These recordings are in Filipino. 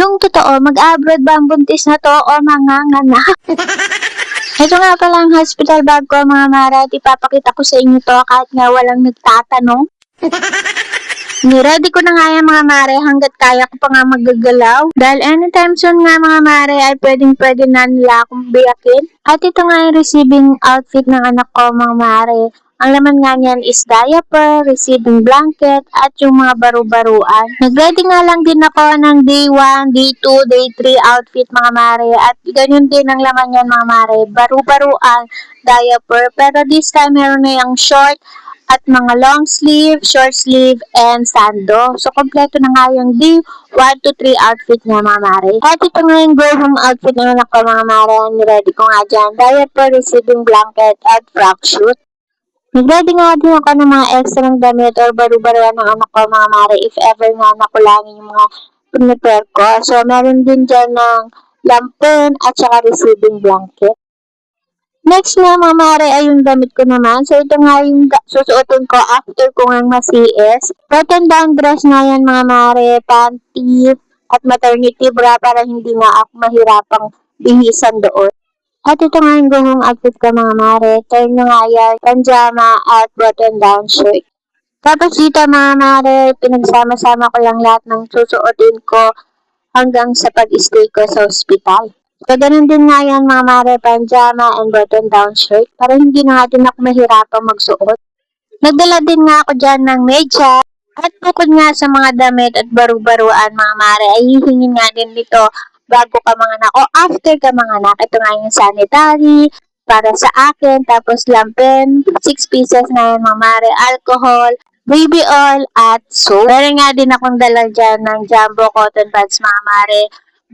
Yung totoo, mag-abroad ba ang buntis na to o manganganak? Ito nga pala ang hospital bag ko mga mare at ipapakita ko sa inyo to kahit nga walang nagtatanong. Niready ko na nga yan mga mare hanggat kaya ko pa nga magagalaw. Dahil anytime soon nga mga mare ay pwede na nila akong biyakin. At ito nga yung receiving outfit ng anak ko mga mare. Ang laman nga niyan is diaper, receiving blanket, at yung mga baru-baruan. Nag-ready nga lang din ako ng day 1, day 2, day 3 outfit mga mare. At ganyan din ang laman niyan mga mare. Baru-baruan, diaper. Pero this time meron na yung short at mga long sleeve, short sleeve, and sando. So, kompleto na nga yung day 1 to 3 outfit niya mga mare. At ito nga yung go home outfit ng anak ko mga mare. Niready ko nga dyan. Diaper, receiving blanket, at frock shoot. Nag-ready nga din ako ng mga extra ng damit or baru-baruan ng anak ko mga mare if ever nga nakulangin yung mga prepare ko. So, meron din dyan ng lampin at saka receiving blanket. Next na mga mare ay yung damit ko naman. So, ito nga yung susuotin ko after ko nga ma-CS. Button down dress na yan mga mare, panty at maternity bra para hindi nga ako mahirapang bihisan doon. At ito nga yung gumong outfit ko mga mare. Turn na nga yan, panjama at button down shirt. Tapos dito mga mare, pinagsama-sama ko lang lahat ng susuotin ko hanggang sa pag-stay ko sa hospital. So, ganun din nga yan mga mare, panjama and button down shirt para hindi na nga din ako mahirapang magsuot. Nagdala din nga ako dyan ng medyas. At bukod nga sa mga damit at baru-baruan mga mare, ay hihingin nga din dito bago ka manganak o after ka manganak. Ito nga yung sanitary para sa akin, tapos lampin, 6 pieces na yan mga mare, alcohol, baby oil, at soap. Meron nga din akong dala dyan ng jumbo cotton pads mga mare.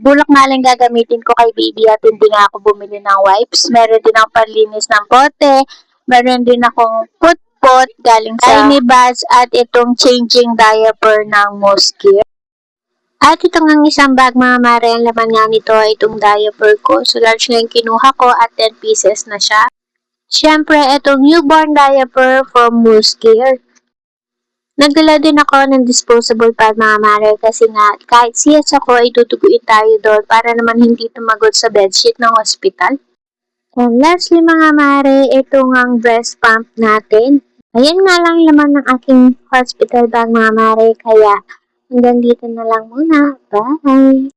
Bulak nga lang gagamitin ko kay baby at hindi nga ako bumili ng wipes. Meron din akong panlinis ng bote. Meron din akong put galing sa tiny bags at itong changing diaper ng Moskir. At ito nga isang bag mga mare, ang laman nga nito ay itong diaper ko. So large nga yung kinuha ko at 10 pieces na siya. Siyempre, itong newborn diaper from Moskir. Nagdala din ako ng disposable pad mga mare kasi nga kahit CS ako ay tutuguin tayo doon para naman hindi tumagot sa bedsheet ng hospital. And lastly mga mare, ito nga ang breast pump natin. Ayan nga lang laman ng aking hospital bag mga mare, kaya hanggang dito na lang muna. Bye!